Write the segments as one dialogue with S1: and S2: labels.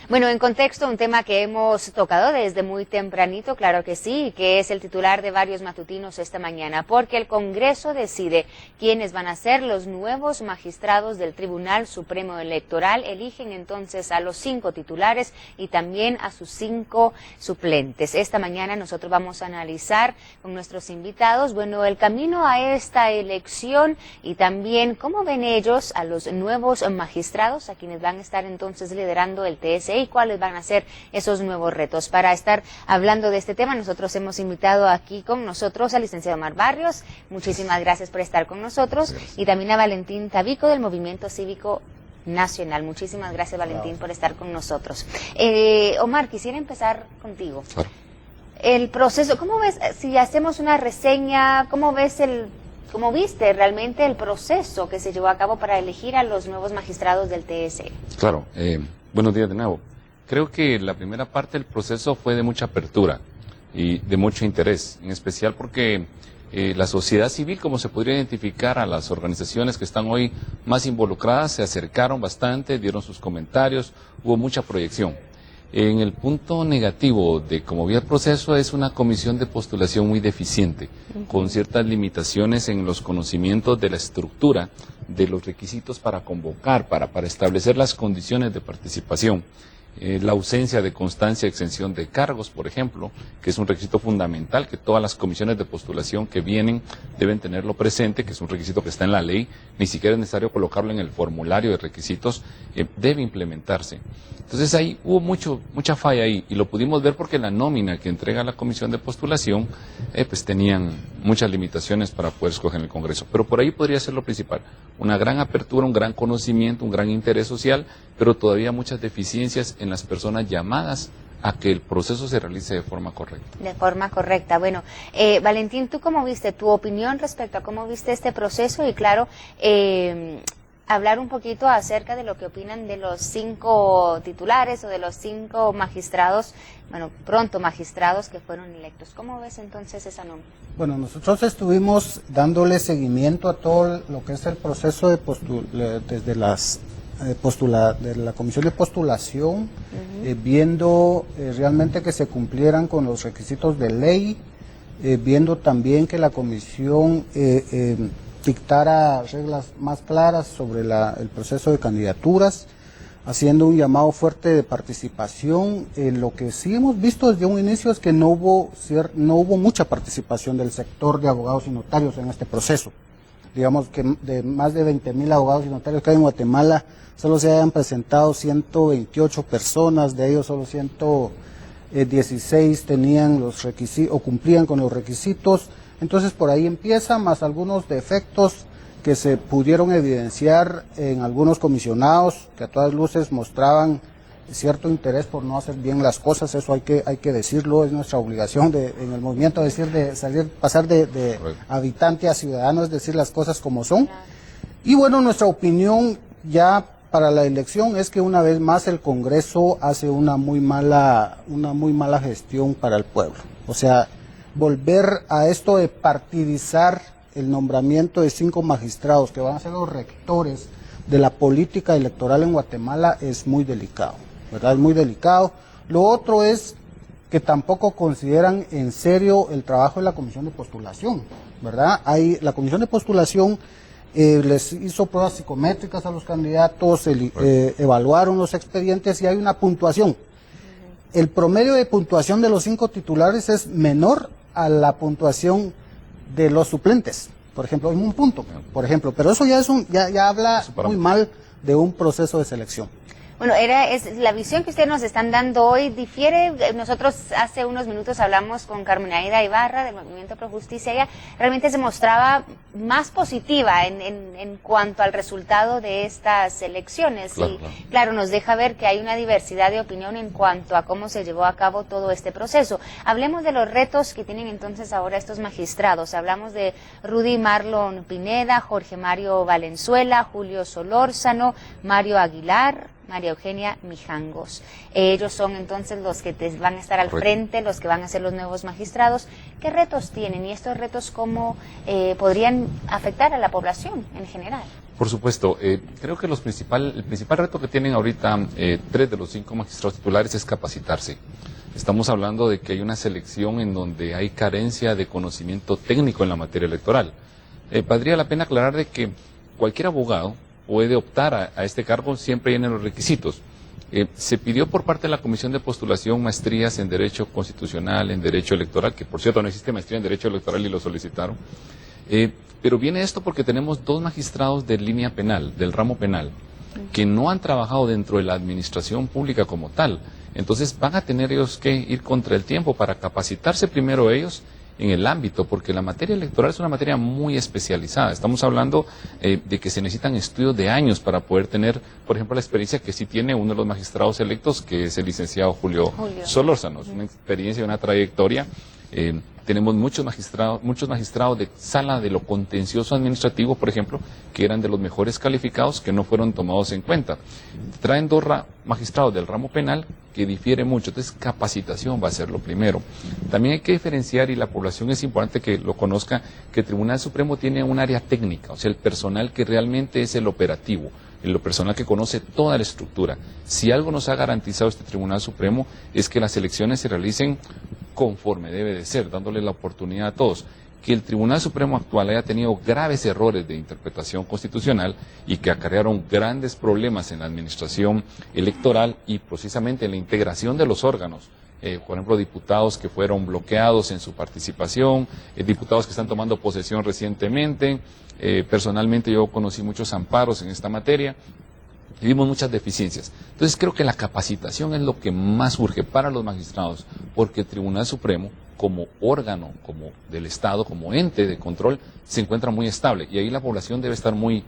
S1: Bueno, en contexto, un tema que hemos tocado desde muy tempranito, claro que sí, que es el titular de varios matutinos esta mañana, porque el Congreso decide quiénes van a ser los nuevos magistrados del Tribunal Supremo Electoral. Eligen entonces a los 5 titulares y también a sus 5 suplentes. Esta mañana nosotros vamos a analizar con nuestros invitados, bueno, el camino a esta elección y también cómo ven ellos a los nuevos magistrados, a quienes van a estar entonces liderando el TSE y cuáles van a ser esos nuevos retos. Para estar hablando de este tema, nosotros hemos invitado aquí con nosotros al licenciado Omar Barrios. Muchísimas gracias por estar con nosotros. Gracias. Y también a Valentín Tabico del Movimiento Cívico Nacional. Muchísimas gracias, Valentín, por estar con nosotros. Omar, quisiera empezar contigo. Claro. El proceso, ¿cómo ves, si hacemos una reseña, cómo viste realmente el proceso que se llevó a cabo para elegir a los nuevos magistrados del TSE?
S2: Claro, buenos días de nuevo. Creo que la primera parte del proceso fue de mucha apertura y de mucho interés, en especial porque la sociedad civil, como se podría identificar a las organizaciones que están hoy más involucradas, se acercaron bastante, dieron sus comentarios, hubo mucha proyección. En el punto negativo de cómo vi el proceso es una comisión de postulación muy deficiente, con ciertas limitaciones en los conocimientos de la estructura, de los requisitos para convocar, para establecer las condiciones de participación. La ausencia de constancia de exención de cargos, por ejemplo, que es un requisito fundamental que todas las comisiones de postulación que vienen deben tenerlo presente, que es un requisito que está en la ley, ni siquiera es necesario colocarlo en el formulario de requisitos, debe implementarse. Entonces ahí hubo mucha falla ahí, y lo pudimos ver porque la nómina que entrega la comisión de postulación, pues tenían muchas limitaciones para poder escoger en el Congreso. Pero por ahí podría ser lo principal, una gran apertura, un gran conocimiento, un gran interés social, pero todavía muchas deficiencias en las personas llamadas a que el proceso se realice de forma correcta.
S1: De forma correcta. Bueno, Valentín, ¿tú cómo viste tu opinión respecto a cómo viste este proceso? Y claro, hablar un poquito acerca de lo que opinan de los 5 titulares o de los 5 magistrados, bueno, pronto magistrados que fueron electos. ¿Cómo ves entonces esa nómina?
S3: Bueno, nosotros estuvimos dándole seguimiento a todo lo que es el proceso desde de la comisión de postulación, viendo realmente que se cumplieran con los requisitos de ley, viendo también que la comisión dictara reglas más claras sobre el proceso de candidaturas, haciendo un llamado fuerte de participación. Lo que sí hemos visto desde un inicio es que no hubo mucha participación del sector de abogados y notarios en este proceso. Digamos que de más de 20,000 abogados y notarios que hay en Guatemala, solo se hayan presentado 128 personas, de ellos solo 116 tenían los requisitos o cumplían con los requisitos. Entonces por ahí empieza, más algunos defectos que se pudieron evidenciar en algunos comisionados que a todas luces mostraban cierto interés por no hacer bien las cosas. Eso hay que decirlo, es nuestra obligación en el movimiento pasar de habitante a ciudadano, es decir las cosas como son. Y bueno, nuestra opinión ya para la elección es que una vez más el Congreso hace una muy mala gestión para el pueblo. O sea, volver a esto de partidizar el nombramiento de 5 magistrados que van a ser los rectores de la política electoral en Guatemala es muy delicado, ¿verdad? Es muy delicado. Lo otro es que tampoco consideran en serio el trabajo de la comisión de postulación, ¿verdad? La comisión de postulación les hizo pruebas psicométricas a los candidatos, evaluaron los expedientes y hay una puntuación. El promedio de puntuación de los 5 titulares es menor a la puntuación de los suplentes, por ejemplo, en un punto, por ejemplo, pero eso ya habla muy mal de un proceso de selección.
S1: Bueno, es la visión que ustedes nos están dando hoy difiere. Nosotros hace unos minutos hablamos con Carmen Aida Ibarra del Movimiento Pro Justicia. Ella realmente se mostraba más positiva en cuanto al resultado de estas elecciones. Claro, nos deja ver que hay una diversidad de opinión en cuanto a cómo se llevó a cabo todo este proceso. Hablemos de los retos que tienen entonces ahora estos magistrados. Hablamos de Rudy Marlon Pineda, Jorge Mario Valenzuela, Julio Solórzano, Mario Aguilar, María Eugenia Mijangos. Ellos son entonces los que van a estar al frente, los que van a ser los nuevos magistrados. ¿Qué retos tienen y estos retos cómo podrían afectar a la población en general?
S2: Por supuesto, creo que el principal reto que tienen ahorita 3 de los 5 magistrados titulares es capacitarse. Estamos hablando de que hay una selección en donde hay carencia de conocimiento técnico en la materia electoral. Valdría la pena aclarar de que cualquier abogado puede optar a este cargo siempre y en los requisitos. Se pidió por parte de la Comisión de Postulación maestrías en Derecho Constitucional, en Derecho Electoral, que por cierto no existe maestría en Derecho Electoral y lo solicitaron. Pero viene esto porque tenemos 2 magistrados de línea penal, del ramo penal, que no han trabajado dentro de la administración pública como tal. Entonces van a tener ellos que ir contra el tiempo para capacitarse primero ellos en el ámbito, porque la materia electoral es una materia muy especializada. Estamos hablando de que se necesitan estudios de años para poder tener, por ejemplo, la experiencia que sí tiene uno de los magistrados electos, que es el licenciado Julio Solórzano. Es una experiencia y una trayectoria. Tenemos muchos magistrados de sala de lo contencioso administrativo, por ejemplo, que eran de los mejores calificados, que no fueron tomados en cuenta. Traen 2 magistrados del ramo penal que difiere mucho, entonces capacitación va a ser lo primero. También hay que diferenciar, y la población es importante que lo conozca, que el Tribunal Supremo tiene un área técnica, o sea, el personal que realmente es el operativo, el personal que conoce toda la estructura. Si algo nos ha garantizado este Tribunal Supremo es que las elecciones se realicen conforme debe de ser, dándole la oportunidad a todos. Que el Tribunal Supremo actual haya tenido graves errores de interpretación constitucional y que acarrearon grandes problemas en la administración electoral y precisamente en la integración de los órganos. Por ejemplo, diputados que fueron bloqueados en su participación, diputados que están tomando posesión recientemente. Personalmente yo conocí muchos amparos en esta materia. Y vimos muchas deficiencias. Entonces creo que la capacitación es lo que más urge para los magistrados, porque el Tribunal Supremo, como órgano, como del Estado, como ente de control, se encuentra muy estable y ahí la población debe estar muy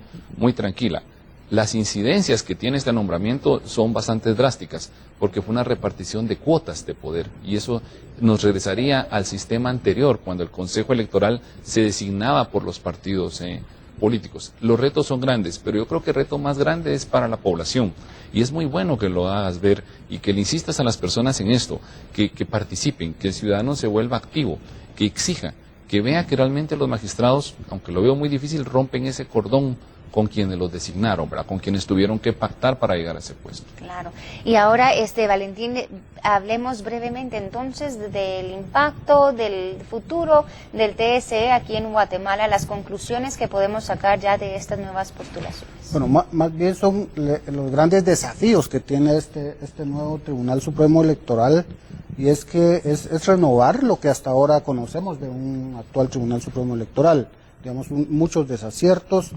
S2: tranquila. Las incidencias que tiene este nombramiento son bastante drásticas, porque fue una repartición de cuotas de poder y eso nos regresaría al sistema anterior, cuando el Consejo Electoral se designaba por los partidos políticos. Los retos son grandes, pero yo creo que el reto más grande es para la población y es muy bueno que lo hagas ver y que le insistas a las personas en esto, que participen, que el ciudadano se vuelva activo, que exija, que vea que realmente los magistrados, aunque lo veo muy difícil, rompen ese cordón con quienes los designaron, ¿verdad? Con quienes tuvieron que pactar para llegar a ese puesto.
S1: Claro. Y ahora, Valentín, hablemos brevemente entonces del impacto, del futuro del TSE aquí en Guatemala, las conclusiones que podemos sacar ya de estas nuevas postulaciones.
S3: Bueno, más bien son los grandes desafíos que tiene este nuevo Tribunal Supremo Electoral, y es que es renovar lo que hasta ahora conocemos de un actual Tribunal Supremo Electoral. Digamos, muchos desaciertos,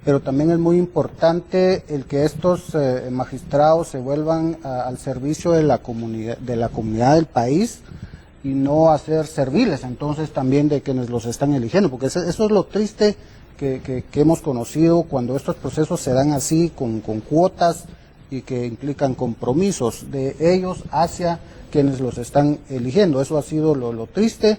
S3: pero también es muy importante el que estos magistrados se vuelvan al servicio de la comunidad del país y no a ser serviles entonces también de quienes los están eligiendo, porque eso es lo triste que hemos conocido cuando estos procesos se dan así con cuotas y que implican compromisos de ellos hacia quienes los están eligiendo. Eso ha sido lo triste.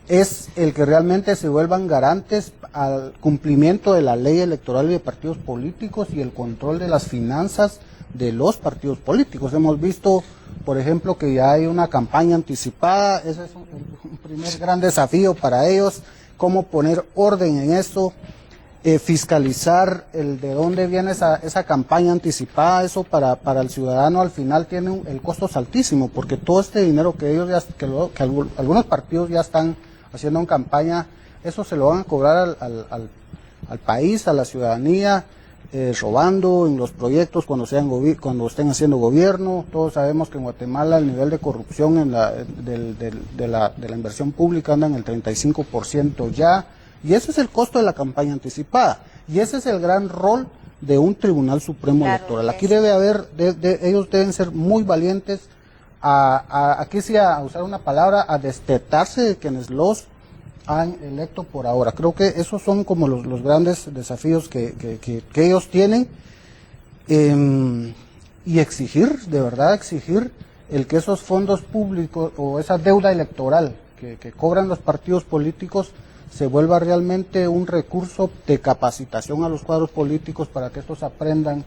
S3: Es el que realmente se vuelvan garantes al cumplimiento de la ley electoral y de partidos políticos y el control de las finanzas de los partidos políticos. Hemos visto, por ejemplo, que ya hay una campaña anticipada. Ese es un primer gran desafío para ellos, cómo poner orden en eso, fiscalizar de dónde viene esa campaña anticipada. Eso para el ciudadano al final tiene el costo es altísimo, porque todo este dinero que ellos algunos partidos ya están haciendo en campaña, eso se lo van a cobrar al país, a la ciudadanía, robando en los proyectos cuando estén haciendo gobierno. Todos sabemos que en Guatemala el nivel de corrupción de la inversión pública anda en el 35% ya, y ese es el costo de la campaña anticipada, y ese es el gran rol de un Tribunal Supremo Electoral. Aquí debe haber, ellos deben ser muy valientes aquí sí a usar una palabra, a destetarse de quienes los han electo por ahora. Creo que esos son como los grandes desafíos que ellos tienen, y exigir, de verdad exigir el que esos fondos públicos o esa deuda electoral que cobran los partidos políticos se vuelva realmente un recurso de capacitación a los cuadros políticos para que estos aprendan,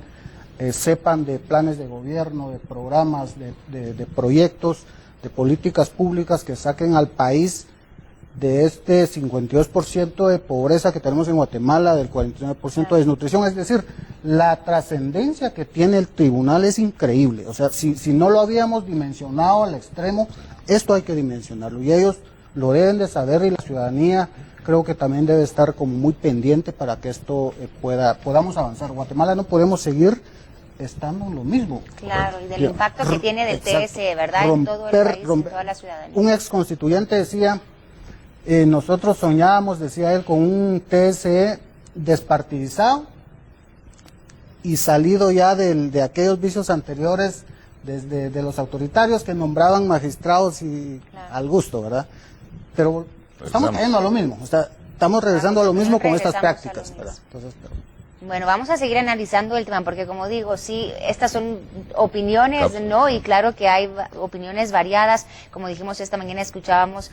S3: sepan de planes de gobierno, de programas, de proyectos, de políticas públicas que saquen al país de este 52% de pobreza que tenemos en Guatemala, del 49% de desnutrición. Es decir, la trascendencia que tiene el tribunal es increíble. O sea, si no lo habíamos dimensionado al extremo, esto hay que dimensionarlo. Y ellos lo deben de saber, y la ciudadanía creo que también debe estar como muy pendiente para que esto podamos avanzar. Guatemala no podemos seguir estando en lo mismo.
S1: Claro, y del impacto que tiene del TSE, ¿verdad? En todo el país, en toda la ciudadanía.
S3: Un ex constituyente decía, nosotros soñábamos, decía él, con un TSE despartidizado y salido ya de aquellos vicios anteriores de los autoritarios que nombraban magistrados y al gusto, ¿verdad? Pero estamos cayendo a lo mismo, o sea, estamos regresando a lo mismo con estas prácticas, ¿verdad? Entonces,
S1: bueno, vamos a seguir analizando el tema porque, como digo, sí, estas son opiniones, ¿no? Y claro que hay opiniones variadas. Como dijimos esta mañana, escuchábamos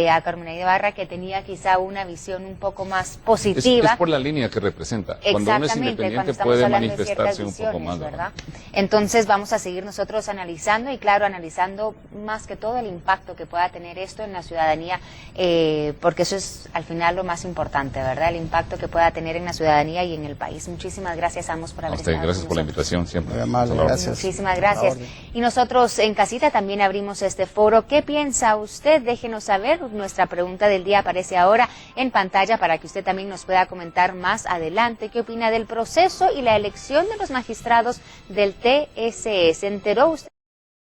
S1: a Carmen Ibarra, que tenía quizá una visión un poco más positiva.
S2: Es por la línea que representa. Cuando uno es independiente puede manifestarse un poco más, ¿verdad?
S1: Entonces vamos a seguir nosotros analizando y, claro, analizando más que todo el impacto que pueda tener esto en la ciudadanía, porque eso es al final lo más importante, ¿verdad? El impacto que pueda tener en la ciudadanía y en el país. Muchísimas gracias a ambos por haber estado.
S2: Gracias por la invitación siempre.
S3: Muy amable, gracias.
S1: Muchísimas gracias. Y nosotros en casita también abrimos este foro. ¿Qué piensa usted? Déjenos saber. Nuestra pregunta del día aparece ahora en pantalla para que usted también nos pueda comentar más adelante qué opina del proceso y la elección de los magistrados del TSE. ¿Se enteró usted?